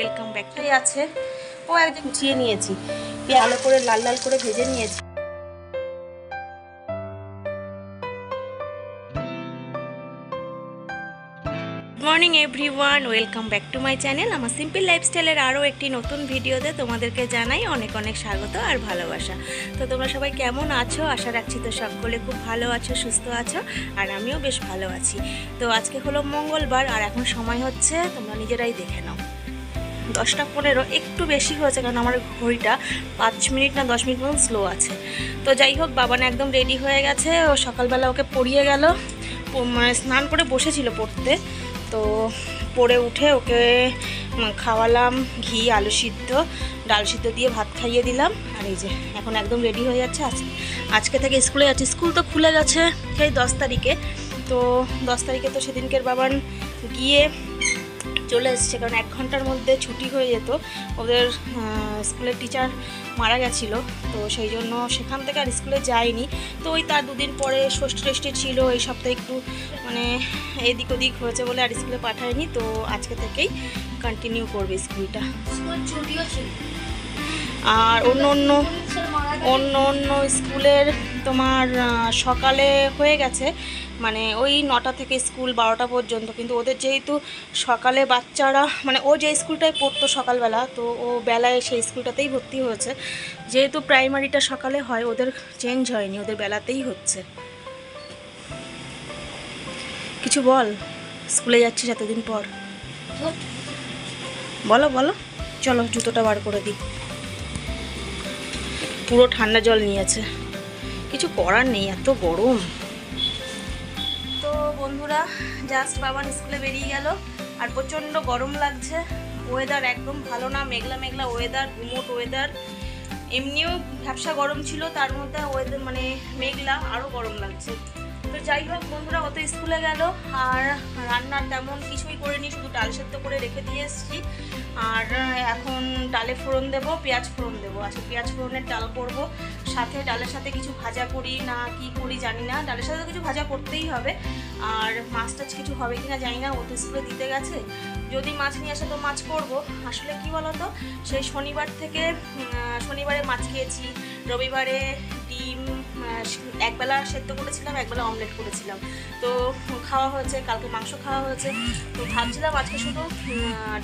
Welcome back to আছে ও একদম কুচিয়ে নিয়েছি, ভালো করে লাল লাল করে ভেজে নিয়েছি। Morning everyone, welcome back to my channel. আমার সিম্পল লাইফস্টাইলের আরও একটি নতুন ভিডিওতে তোমাদেরকে জানাই অনেক অনেক স্বাগত আর ভালোবাসা। তো তোমরা সবাই কেমন আছো? আশা রাখছি তো সকলে খুব ভালো আছো, সুস্থ আছো, আর আমিও বেশ ভালো আছি। তো আজকে হলো মঙ্গলবার আর এখন সময় হচ্ছে, তোমরা নিজেরাই দেখে নাও, 10টা 15, একটু বেশি হয়েছে কারণ আমার ঘড়িটা 5 মিনিট না 10 মিনিট মতন স্লো আছে। তো যাই হোক, বাবানা একদম রেডি হয়ে গেছে। ও সকালবেলা ওকে পড়িয়ে গেল, মানে স্নান করে বসেছিল পড়তে, তো পড়ে উঠে ওকে খাওয়ালাম ঘি, আলু সিদ্ধ, ডাল সিদ্ধ দিয়ে ভাত খাইয়ে দিলাম। আর এই যে এখন একদম রেডি হয়ে যাচ্ছে। আজকে থেকে স্কুলে যাচ্ছে। স্কুল তো খুলে গেছে সেই 10 তারিখে। তো 10 তারিখে তো সেদিনকের বাবান গিয়ে চলে এসছে, কারণ 1 ঘন্টার মধ্যে ছুটি হয়ে যেত। ওদের স্কুলের টিচার মারা গেছিলো, তো সেই জন্য সেখান থেকে আর স্কুলে যায়নি। তো ওই তার 2 দিন পরে ষষ্ঠী টেষ্টি ছিল, এই সপ্তাহে একটু মানে এদিক ওদিক হয়েছে বলে আর স্কুলে পাঠায়নি। তো আজকে থেকেই কন্টিনিউ করবে স্কুলটা। ছুটিও ছিল। আর অন্য অন্য স্কুলের তোমার সকালে হয়ে গেছে, মানে ওই 9টা থেকে স্কুল 12টা পর্যন্ত। কিন্তু ওদের যেহেতু সকালে বাচ্চারা, মানে ও যে স্কুলটায় পড়তো সকালবেলা, তো ও বেলায় সেই স্কুলটাতেই ভর্তি হয়েছে। যেহেতু প্রাইমারিটা সকালে হয়, ওদের চেঞ্জ হয়নি, ওদের বেলাতেই হচ্ছে। কিছু বল, স্কুলে যাচ্ছিস এতদিন পর, বলো বলো। চলো জুতোটা বার করে দিই। পুরো ঠান্ডা জল নিয়েছে, কিছু করার নেই, এত গরম। তো বন্ধুরা, জাস্ট বাবান স্কুলে বেরিয়ে গেল আর প্রচণ্ড গরম লাগছে। ওয়েদার একদম ভালো না, মেঘলা মেঘলা ওয়েদার, গুমোট ওয়েদার। এমনিও ভ্যাপসা গরম ছিল, তার মধ্যে ওয়েদার মানে মেঘলা, আরও গরম লাগছে। তো যাই হোক বন্ধুরা, ও তো স্কুলে গেল আর রান্নার তেমন কিছুই করিনি, শুধু ডাল সেদ্ধ করে রেখে দিয়ে এসেছি। আর এখন ডালে ফোড়ন দেবো, পেঁয়াজ ফোড়ন দেবো। আচ্ছা, পেঁয়াজ ফোড়নের ডাল করবো, সাথে ডালের সাথে কিছু ভাজা করি না কি করি জানি না, ডালের সাথে কিছু ভাজা করতেই হবে। আর মাছ টাছ কিছু হবে কিনা জানি না, ও তো স্কুলে দিতে গেছে। যদি মাছ নিয়ে আসে তো মাছ করব। আসলে কি বলতো, সেই শনিবার থেকে শনিবারে মাছ খেয়েছি, রবিবারে ডিম একবেলা সেদ্ধ করেছিলাম, একবেলা অমলেট করেছিলাম, তো খাওয়া হয়েছে। কালকে মাংস খাওয়া হয়েছে। তো ভাবছিলাম আজকে শুধু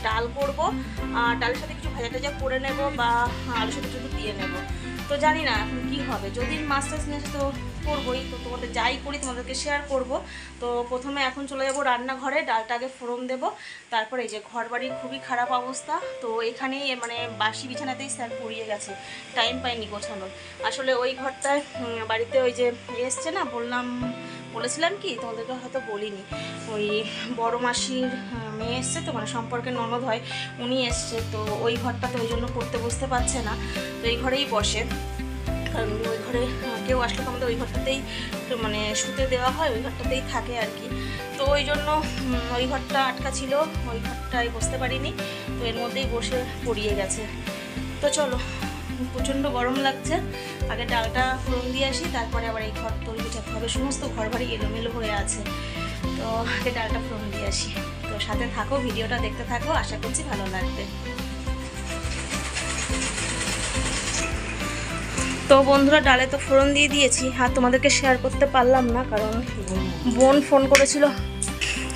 ডাল করব, আর ডালের সাথে কিছু ভাজা টাজা করে নেব বা আলুর সাথে একটু দিয়ে নেব। তো জানি না এখন কী হবে, যদি মাছ টাছ নিয়ে আসে তো করবোই। তো তোমাদের যাই করি তোমাদেরকে শেয়ার করব। তো প্রথমে এখন চলে যাব রান্নাঘরে, ডালটা আগে ফোড়ন দেবো। তারপরে এই যে ঘর বাড়ির খুবই খারাপ অবস্থা, তো এখানেই মানে বাসি বিছানাতেই স্যার পড়িয়ে গেছে, টাইম পাইনি গোছানোর। আসলে ওই ঘরটায় বাড়িতে ওই যে এসছে না, বলেছিলাম কি তোমাদেরকে, হয়তো বলিনি, ওই বড় মাসির মেয়ে এসছে, তো মানে সম্পর্কে ননদ হয়, উনি এসছে। তো ওই ঘরটাতে ওই জন্য পড়তে বসতে পারছে না, তো এই ঘরেই বসে। কারণ ওই ঘরে কেউ আসলে তো আমাদের ওই ঘরটাতেই মানে শুতে দেওয়া হয়, ওই ঘরটাতেই থাকে আর কি। তো ওই জন্য ওই ঘরটা আটকা ছিল, ওই ঘরটায় বসতে পারিনি, তো এর মধ্যেই বসে পড়িয়ে গেছে। তো চলো, প্রচণ্ড গরম লাগছে, আগে ডালটা ফোড়ন দিয়ে আসি, তারপরে আবার এই ঘর তৈরি গুছাতে হবে। সমস্ত ঘর বাড়ি এলোমেলো হয়ে আছে, তো আগে ডালটা ফোড়ন দিয়ে আসি। তো সাথে থাকো, ভিডিওটা দেখতে থাকো, আশা করছি ভালো লাগবে। তো বন্ধুরা, ডালে তো ফোড়ন দিয়ে দিয়েছি, আর তোমাদেরকে শেয়ার করতে পারলাম না কারণ বোন ফোন করেছিল।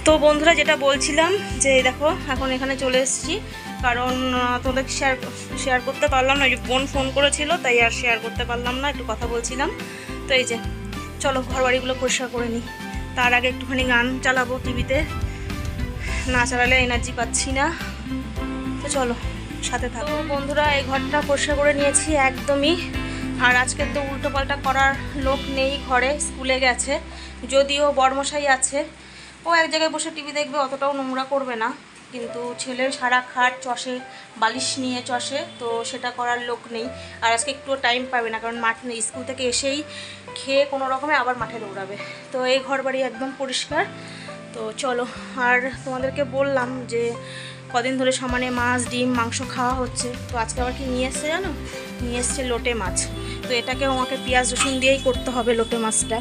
তো বন্ধুরা, যেটা বলছিলাম যে দেখো এখন এখানে চলে এসেছি, কারণ তোমাদেরকে শেয়ার করতে পারলাম না, যে বোন ফোন করেছিল তাই আর শেয়ার করতে পারলাম না, একটু কথা বলছিলাম। তো এই যে চলো ঘর বাড়িগুলো পরিষ্কার করে নিই। তার আগে একটুখানি গান চালাবো টিভিতে, না চালালে এনার্জি পাচ্ছি না। তো চলো সাথে থাকো। বন্ধুরা, এই ঘরটা পরিষ্কার করে নিয়েছি একদমই। আর আজকে তো উল্টো পাল্টা করার লোক নেই ঘরে, স্কুলে গেছে। যদিও বড়মশাই আছে, ও এক জায়গায় বসে টিভি দেখবে, অতটাও নোংরা করবে না। কিন্তু ছেলের সারা খাট চষে, বালিশ নিয়ে চষে, তো সেটা করার লোক নেই। আর আজকে একটু টাইম পাবে না, কারণ মাঠ নেই, স্কুল থেকে এসেই খেয়ে কোনো রকমে আবার মাঠে দৌড়াবে। তো এই ঘর বাড়ি একদম পরিষ্কার। তো চলো, আর তোমাদেরকে বললাম যে কদিন ধরে সমানে মাছ, ডিম, মাংস খাওয়া হচ্ছে। তো আজকে আবার কি নিয়ে এসছে জানো, নিয়ে এসছে লোটে মাছ। তো এটাকে আমাকে পেঁয়াজ রসুন দিয়েই করতে হবে লোটে মাছটা।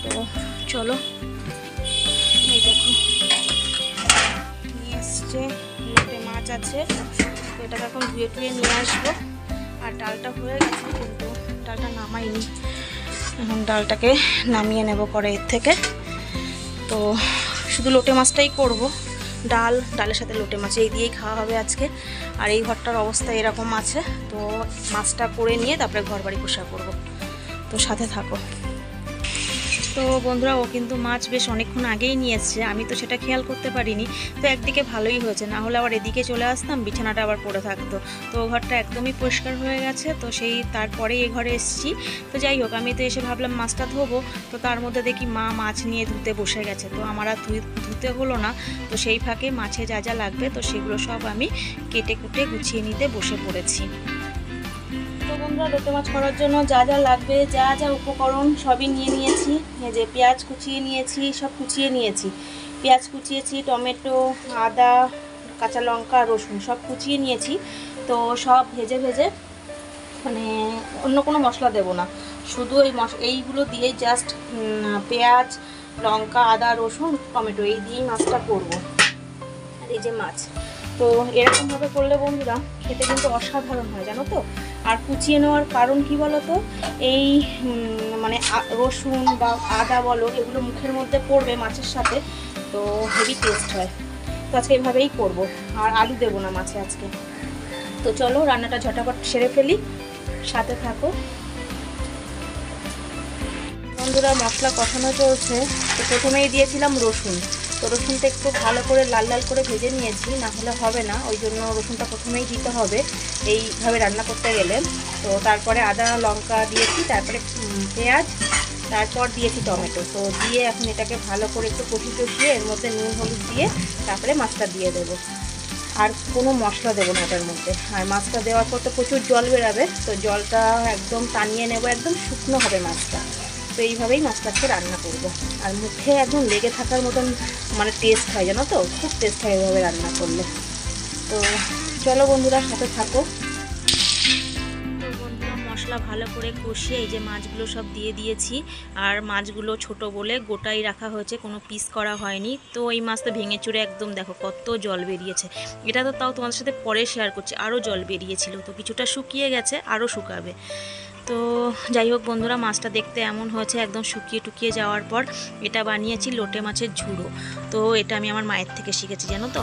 তো চলো, এই দেখো নিয়ে এসছে লোটে মাছ আছে, তো এটাকে এখন ধুয়ে টুয়ে নিয়ে আসবো। আর ডালটা হয়ে গেছে কিন্তু ডালটা নামাইনি, এখন ডালটাকে নামিয়ে নেব কড়াইয়ের থেকে। তো শুধু লোটে মাছটাই করব, ডালের সাথে লোটে মাছ এই দিয়েই খাওয়া হবে আজকে। আর এই ঘরটার অবস্থা এরকম আছে, তো মাছটা করে নিয়ে তারপরে ঘর বাড়ি পোষা করবো, তো সাথে থাকো। তো বন্ধুরা, ও কিন্তু মাছ বেশ অনেকক্ষণ আগেই নিয়ে এসছে, আমি তো সেটা খেয়াল করতে পারিনি। তো একদিকে ভালোই হয়েছে, না হলে আবার এদিকে চলে আসতাম, বিছানাটা আবার পড়ে থাকতো। তো ঘরটা একদমই পরিষ্কার হয়ে গেছে, তো সেই তারপরে এই ঘরে এসেছি। তো যাই হোক, আমি তো এসে ভাবলাম মাছটা ধোবো, তো তার মধ্যে দেখি মা মাছ নিয়ে ধুতে বসে গেছে। তো আমার আর ধুতে হলো না, তো সেই ফাঁকে মাছে যা যা লাগবে তো সেগুলো সব আমি কেটে কুটে গুছিয়ে নিতে বসে পড়েছি। তো বন্ধুরা, লোটে মাছ করার জন্য যা যা লাগবে, যা যা উপকরণ সবই নিয়ে নিয়েছি। এই যে পেঁয়াজ কুচিয়ে নিয়েছি, সব কুচিয়ে নিয়েছি, পেঁয়াজ কুচিয়েছি, টমেটো, আদা, কাঁচা লঙ্কা, রসুন সব কুচিয়ে নিয়েছি। তো সব ভেজে ভেজে, মানে অন্য কোনো মশলা দেব না, শুধু এইগুলো দিয়ে জাস্ট পেঁয়াজ, লঙ্কা, আদা, রসুন, টমেটো এই দিয়েই মাছটা করব। আর এই যে মাছ, তো এরকমভাবে করলে বন্ধুরা খেতে কিন্তু অসাধারণ হয়, জানো তো। আর কুচিয়ে নেওয়ার কারণ কি বলো তো, এই মানে রসুন বা আদা বলো, এগুলো মুখের মধ্যে পড়বে মাছের সাথে, তো হেভি টেস্ট হয়। তো আজকে এইভাবেই করব, আর আলু দেবো না মাছে আজকে। তো চলো রান্নাটা ঝটাপট সেরে ফেলি, সাথে থাকো। বন্ধুরা, মশলা কষানো চলছে। তো প্রথমেই দিয়েছিলাম রসুন, তো রসুনটা একটু ভালো করে লাল লাল করে ভেজে নিয়েছি, না হলে হবে না, ওই জন্য রসুনটা প্রথমেই দিতে হবে এইভাবে রান্না করতে গেলে। তো তারপরে আদা লঙ্কা দিয়েছি, তারপরে পেঁয়াজ, তারপর দিয়েছি টমেটো। তো দিয়ে এখন এটাকে ভালো করে একটু কষিয়ে এর মধ্যে নুন হলুদ দিয়ে তারপরে মাছটা দিয়ে দেবো। আর কোনো মশলা দেবো না এটার মধ্যে। আর মাছটা দেওয়ার পর তো প্রচুর জল বেরাবে, তো জলটা একদম টানিয়ে নেবো, একদম শুকনো হবে মাছটা। তো এইভাবেই মাছটাকে রান্না করব। আর মুখে একদম লেগে থাকার মতন মানে টেস্ট হয়, জানো তো, খুব টেস্ট হয় এইভাবে রান্না করলে। তো চলো বন্ধুরা, সাথে থাকো। তো বন্ধুরা, মশলা ভালো করে কষিয়ে এই যে মাছগুলো সব দিয়ে দিয়েছি। আর মাছগুলো ছোট বলে গোটাই রাখা হয়েছে, কোনো পিস করা হয়নি। তো এই মাছটা ভেঙে চুরে একদম দেখো কত জল বেরিয়েছে। এটা তো তাও তোমাদের সাথে পরে শেয়ার করছি, আরও জল বেরিয়েছিল, তো কিছুটা শুকিয়ে গেছে, আরও শুকাবে। তো যাই হোক বন্ধুরা, মাছটা দেখতে এমন হয়েছে একদম শুকিয়ে টুকিয়ে যাওয়ার পর। এটা বানিয়েছি লোটে মাছের ঝুড়ো। তো এটা আমি আমার মায়ের থেকে শিখেছি, জানো তো।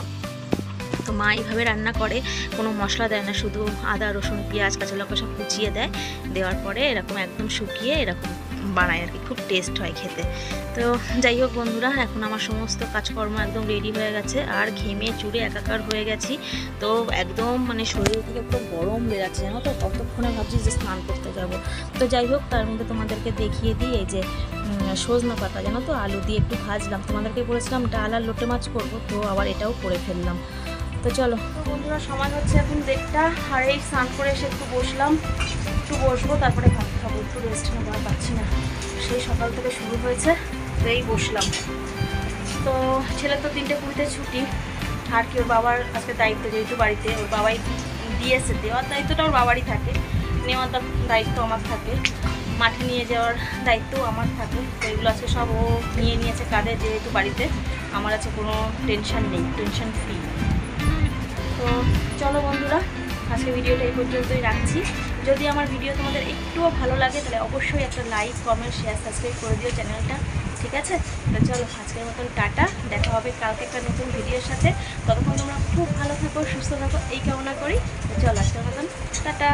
তো মা এইভাবে রান্না করে, কোনো মশলা দেয় না, শুধু আদা রসুন পেঁয়াজ কাঁচা লঙ্কা সব কুচিয়ে দেয়, দেওয়ার পরে এরকম একদম শুকিয়ে এরকম বানায় আর কি, খুব টেস্ট হয় খেতে। তো যাই হোক বন্ধুরা, এখন আমার সমস্ত কাজকর্ম একদম রেডি হয়ে গেছে, আর ঘেমে চুড়ে একাকার হয়ে গেছি। তো একদম মানে শরীর থেকে পুরো গরম বেরাচ্ছে, জানো তো, কতক্ষণে ভাবছি যে স্নান করতে যাব। তো যাই হোক, তার মধ্যে তোমাদেরকে দেখিয়ে দিই এই যে সজনা পাতা, জানো তো, আলু দিয়ে একটু ভাজলাম। তোমাদেরকে বলেছিলাম ডাল আর লোটে মাছ করবো, তো আবার এটাও করে ফেললাম। তো চলো বন্ধুরা, সময় হচ্ছে এখন 1:30, আর এই স্নান করে এসে একটু বসলাম, একটু বসবো, তারপরে ভাত খাবো, একটু রেস্ট নেবো, আর পাচ্ছি না, সেই সকাল থেকে শুরু হয়েছে। তো এই বসলাম। তো ছেলে তো 3:20 ছুটি, আর কি ওর বাবার আজকে দায়িত্ব, যেহেতু বাড়িতে ওর বাবাই দিয়েছে, দেওয়ার দায়িত্বটা ওর বাবারই থাকে, নেওয়ার দায়িত্ব আমার থাকে, মাঠে নিয়ে যাওয়ার দায়িত্বও আমার থাকে। তো এগুলো আজকে সব ও নিয়ে নিয়েছে কাঁধে, যেহেতু বাড়িতে আমার আছে কোনো টেনশন নেই, টেনশন ফ্রি। তো চলো বন্ধুরা, আজকে ভিডিওটা এই পর্যন্তই রাখছি। যদি আমার ভিডিও তোমাদের একটুও ভালো লাগে তাহলে অবশ্যই একটা লাইক কমেন্ট শেয়ার সাবস্ক্রাইব করে দিও চ্যানেলটা, ঠিক আছে। তো চলো আজকের মতন টাটা, দেখা হবে কালকে একটা নতুন ভিডিওর সাথে। ততক্ষণ তোমরা খুব ভালো থাকো, সুস্থ থাকো এই কামনা করি। তো চলো আজকের মতন টাটা।